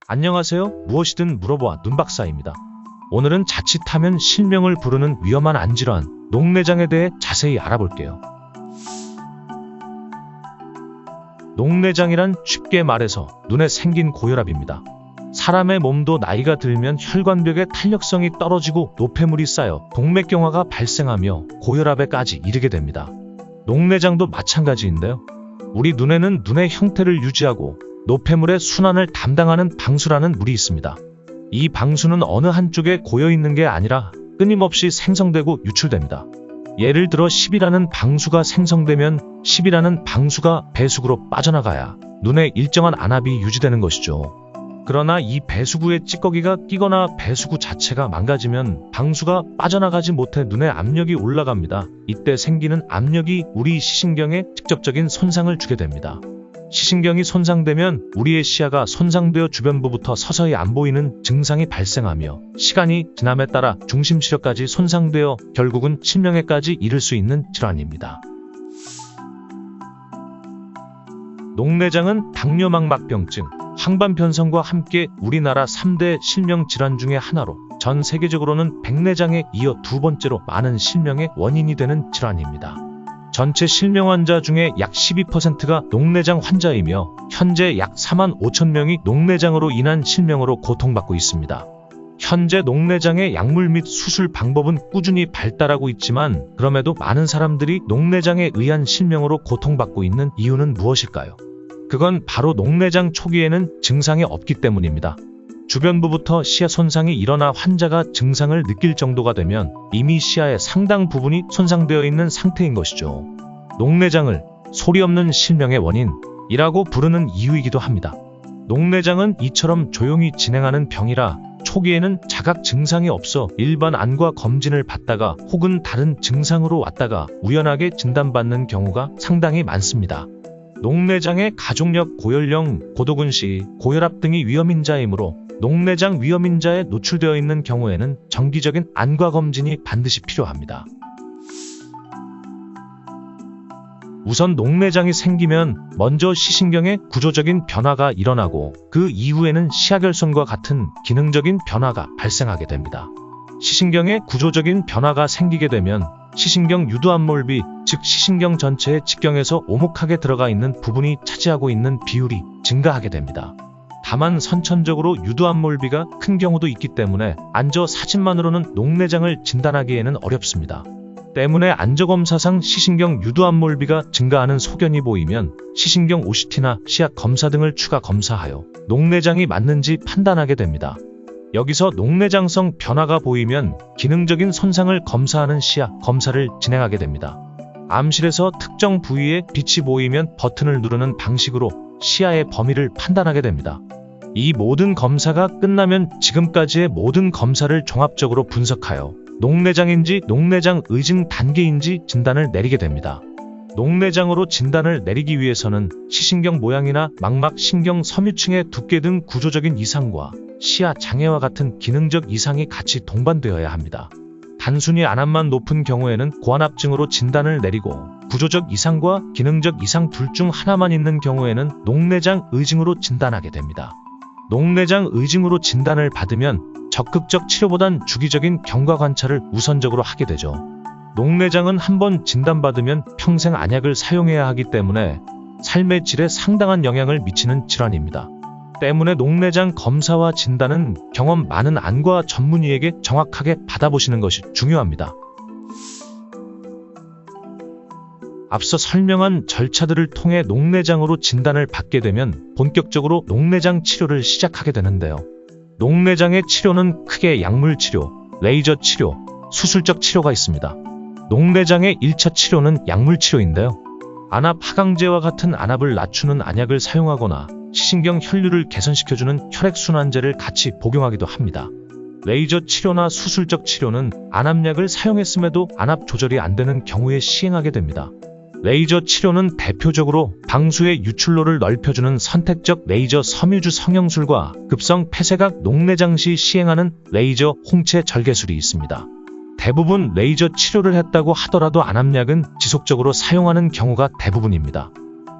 안녕하세요. 무엇이든 물어봐 눈박사입니다. 오늘은 자칫하면 실명을 부르는 위험한 안질환, 녹내장에 대해 자세히 알아볼게요. 녹내장이란 쉽게 말해서 눈에 생긴 고혈압입니다. 사람의 몸도 나이가 들면 혈관벽의 탄력성이 떨어지고 노폐물이 쌓여 동맥경화가 발생하며 고혈압에까지 이르게 됩니다. 녹내장도 마찬가지인데요. 우리 눈에는 눈의 형태를 유지하고 노폐물의 순환을 담당하는 방수라는 물이 있습니다. 이 방수는 어느 한쪽에 고여있는 게 아니라 끊임없이 생성되고 유출됩니다. 예를 들어 10이라는 방수가 생성되면 10이라는 방수가 배수구로 빠져나가야 눈에 일정한 안압이 유지되는 것이죠. 그러나 이 배수구에 찌꺼기가 끼거나 배수구 자체가 망가지면 방수가 빠져나가지 못해 눈에 압력이 올라갑니다. 이때 생기는 압력이 우리 시신경에 직접적인 손상을 주게 됩니다. 시신경이 손상되면 우리의 시야가 손상되어 주변부부터 서서히 안 보이는 증상이 발생하며 시간이 지남에 따라 중심 시력까지 손상되어 결국은 실명에까지 이를 수 있는 질환입니다. 녹내장은 당뇨망막병증, 황반변성과 함께 우리나라 3대 실명 질환 중의 하나로 전 세계적으로는 백내장에 이어 두 번째로 많은 실명의 원인이 되는 질환입니다. 전체 실명 환자 중에 약 12%가 녹내장 환자이며 현재 약 4만 5천 명이 녹내장으로 인한 실명으로 고통받고 있습니다. 현재 녹내장의 약물 및 수술 방법은 꾸준히 발달하고 있지만 그럼에도 많은 사람들이 녹내장에 의한 실명으로 고통받고 있는 이유는 무엇일까요? 그건 바로 녹내장 초기에는 증상이 없기 때문입니다. 주변부부터 시야 손상이 일어나 환자가 증상을 느낄 정도가 되면 이미 시야의 상당 부분이 손상되어 있는 상태인 것이죠. 녹내장을 소리 없는 실명의 원인이라고 부르는 이유이기도 합니다. 녹내장은 이처럼 조용히 진행하는 병이라 초기에는 자각 증상이 없어 일반 안과 검진을 받다가 혹은 다른 증상으로 왔다가 우연하게 진단받는 경우가 상당히 많습니다. 녹내장의 가족력, 고연령, 고도근시, 고혈압 등이 위험인자이므로 녹내장 위험인자에 노출되어 있는 경우에는 정기적인 안과 검진이 반드시 필요합니다. 우선 녹내장이 생기면 먼저 시신경에 구조적인 변화가 일어나고 그 이후에는 시야결손과 같은 기능적인 변화가 발생하게 됩니다. 시신경에 구조적인 변화가 생기게 되면 시신경 유두암몰비, 즉 시신경 전체의 직경에서 오목하게 들어가 있는 부분이 차지하고 있는 비율이 증가하게 됩니다. 다만 선천적으로 유두암몰비가 큰 경우도 있기 때문에 안저 사진만으로는 녹내장을 진단하기에는 어렵습니다. 때문에 안저검사상 시신경 유두암몰비가 증가하는 소견이 보이면 시신경 OCT나 시약 검사 등을 추가 검사하여 녹내장이 맞는지 판단하게 됩니다. 여기서 녹내장성 변화가 보이면 기능적인 손상을 검사하는 시야 검사를 진행하게 됩니다. 암실에서 특정 부위에 빛이 보이면 버튼을 누르는 방식으로 시야의 범위를 판단하게 됩니다. 이 모든 검사가 끝나면 지금까지의 모든 검사를 종합적으로 분석하여 녹내장인지 녹내장 의증 단계인지 진단을 내리게 됩니다. 녹내장으로 진단을 내리기 위해서는 시신경 모양이나 망막, 신경, 섬유층의 두께 등 구조적인 이상과 시야 장애와 같은 기능적 이상이 같이 동반되어야 합니다. 단순히 안압만 높은 경우에는 고안압증으로 진단을 내리고 구조적 이상과 기능적 이상 둘 중 하나만 있는 경우에는 녹내장 의증으로 진단하게 됩니다. 녹내장 의증으로 진단을 받으면 적극적 치료보단 주기적인 경과 관찰을 우선적으로 하게 되죠. 녹내장은 한번 진단받으면 평생 안약을 사용해야 하기 때문에 삶의 질에 상당한 영향을 미치는 질환입니다. 때문에 녹내장 검사와 진단은 경험 많은 안과 전문의에게 정확하게 받아보시는 것이 중요합니다. 앞서 설명한 절차들을 통해 녹내장으로 진단을 받게 되면 본격적으로 녹내장 치료를 시작하게 되는데요. 녹내장의 치료는 크게 약물 치료, 레이저 치료, 수술적 치료가 있습니다. 녹내장의 1차 치료는 약물 치료인데요. 안압 하강제와 같은 안압을 낮추는 안약을 사용하거나 시신경 혈류를 개선시켜주는 혈액순환제를 같이 복용하기도 합니다. 레이저 치료나 수술적 치료는 안압약을 사용했음에도 안압 조절이 안 되는 경우에 시행하게 됩니다. 레이저 치료는 대표적으로 방수의 유출로를 넓혀주는 선택적 레이저 섬유주 성형술과 급성 폐쇄각 녹내장 시 시행하는 레이저 홍채 절개술이 있습니다. 대부분 레이저 치료를 했다고 하더라도 안압약은 지속적으로 사용하는 경우가 대부분입니다.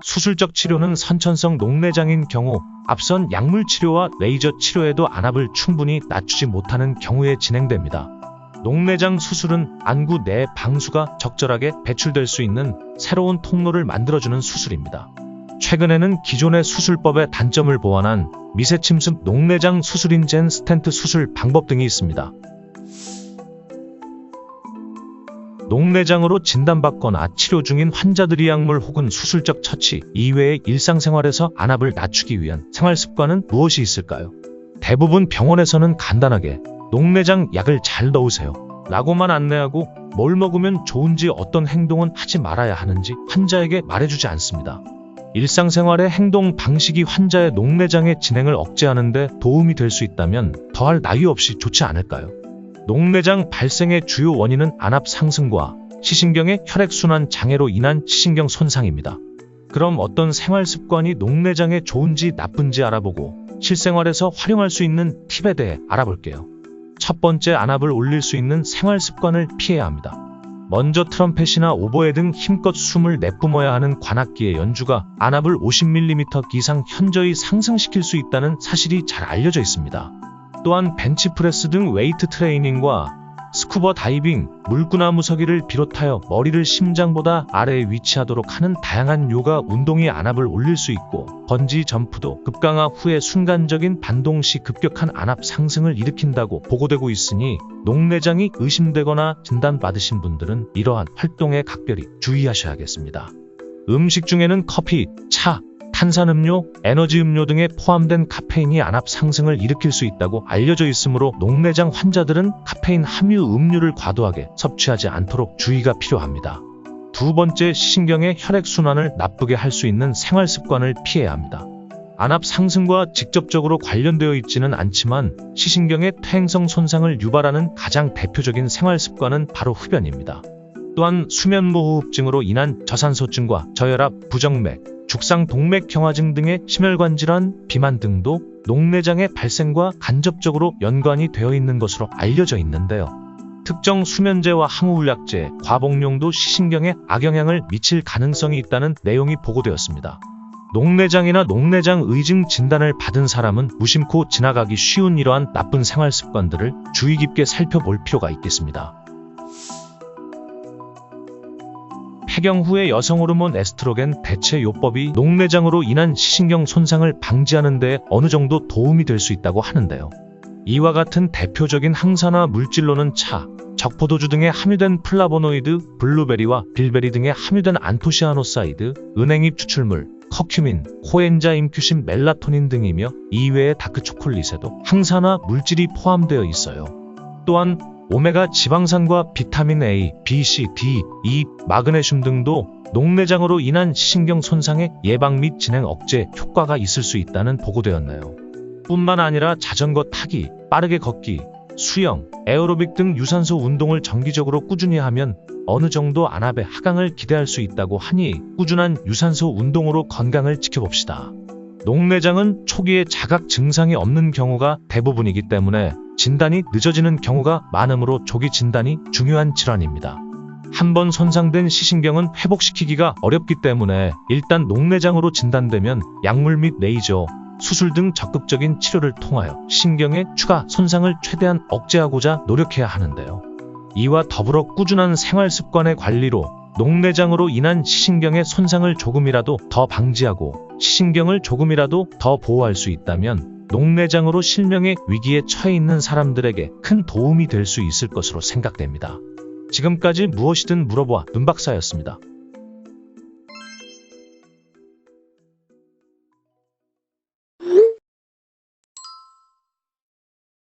수술적 치료는 선천성 녹내장인 경우 앞선 약물 치료와 레이저 치료에도 안압을 충분히 낮추지 못하는 경우에 진행됩니다. 녹내장 수술은 안구 내 방수가 적절하게 배출될 수 있는 새로운 통로를 만들어주는 수술입니다. 최근에는 기존의 수술법의 단점을 보완한 미세침습 녹내장 수술인 젠 스텐트 수술 방법 등이 있습니다. 녹내장으로 진단받거나 치료 중인 환자들이 약물 혹은 수술적 처치 이외의 일상생활에서 안압을 낮추기 위한 생활습관은 무엇이 있을까요? 대부분 병원에서는 간단하게 녹내장 약을 잘 넣으세요 라고만 안내하고 뭘 먹으면 좋은지 어떤 행동은 하지 말아야 하는지 환자에게 말해주지 않습니다. 일상생활의 행동 방식이 환자의 녹내장의 진행을 억제하는 데 도움이 될 수 있다면 더할 나위 없이 좋지 않을까요? 녹내장 발생의 주요 원인은 안압 상승과 시신경의 혈액순환 장애로 인한 시신경 손상입니다. 그럼 어떤 생활습관이 녹내장에 좋은지 나쁜지 알아보고 실생활에서 활용할 수 있는 팁에 대해 알아볼게요. 첫 번째, 안압을 올릴 수 있는 생활습관을 피해야 합니다. 먼저 트럼펫이나 오보에 등 힘껏 숨을 내뿜어야 하는 관악기의 연주가 안압을 50mm 이상 현저히 상승시킬 수 있다는 사실이 잘 알려져 있습니다. 또한 벤치프레스 등 웨이트 트레이닝과 스쿠버 다이빙, 물구나무 서기를 비롯하여 머리를 심장보다 아래에 위치하도록 하는 다양한 요가 운동이 안압을 올릴 수 있고, 번지 점프도 급강하 후에 순간적인 반동 시 급격한 안압 상승을 일으킨다고 보고되고 있으니 녹내장이 의심되거나 진단받으신 분들은 이러한 활동에 각별히 주의하셔야겠습니다. 음식 중에는 커피, 차, 탄산음료, 에너지음료 등에 포함된 카페인이 안압 상승을 일으킬 수 있다고 알려져 있으므로 녹내장 환자들은 카페인 함유 음료를 과도하게 섭취하지 않도록 주의가 필요합니다. 두 번째, 시신경의 혈액순환을 나쁘게 할 수 있는 생활습관을 피해야 합니다. 안압 상승과 직접적으로 관련되어 있지는 않지만 시신경의 퇴행성 손상을 유발하는 가장 대표적인 생활습관은 바로 흡연입니다. 또한 수면무호흡증으로 인한 저산소증과 저혈압, 부정맥, 죽상동맥경화증 등의 심혈관 질환, 비만 등도 녹내장의 발생과 간접적으로 연관이 되어 있는 것으로 알려져 있는데요. 특정 수면제와 항우울약제, 과복용도 시신경에 악영향을 미칠 가능성이 있다는 내용이 보고되었습니다. 녹내장이나 녹내장 의증 진단을 받은 사람은 무심코 지나가기 쉬운 이러한 나쁜 생활 습관들을 주의 깊게 살펴볼 필요가 있겠습니다. 폐경 후의 여성 호르몬 에스트로겐 대체 요법이 녹내장으로 인한 시신경 손상을 방지하는 데 어느 정도 도움이 될 수 있다고 하는데요. 이와 같은 대표적인 항산화 물질로는 차, 적포도주 등에 함유된 플라보노이드, 블루베리와 빌베리 등에 함유된 안토시아노사이드, 은행잎 추출물, 커큐민, 코엔자임 큐신 멜라토닌 등이며 이외의 다크초콜릿에도 항산화 물질이 포함되어 있어요. 또한 오메가 지방산과 비타민 A, B, C, D, E, 마그네슘 등도 녹내장으로 인한 시신경 손상의 예방 및 진행 억제 효과가 있을 수 있다는 보고되었네요. 뿐만 아니라 자전거 타기, 빠르게 걷기, 수영, 에어로빅 등 유산소 운동을 정기적으로 꾸준히 하면 어느 정도 안압의 하강을 기대할 수 있다고 하니 꾸준한 유산소 운동으로 건강을 지켜봅시다. 녹내장은 초기에 자각 증상이 없는 경우가 대부분이기 때문에 진단이 늦어지는 경우가 많으므로 조기 진단이 중요한 질환입니다. 한번 손상된 시신경은 회복시키기가 어렵기 때문에 일단 녹내장으로 진단되면 약물 및 레이저, 수술 등 적극적인 치료를 통하여 신경의 추가 손상을 최대한 억제하고자 노력해야 하는데요. 이와 더불어 꾸준한 생활 습관의 관리로 녹내장으로 인한 시신경의 손상을 조금이라도 더 방지하고 시신경을 조금이라도 더 보호할 수 있다면 녹내장으로 실명의 위기에 처해 있는 사람들에게 큰 도움이 될 수 있을 것으로 생각됩니다. 지금까지 무엇이든 물어봐 눈박사였습니다.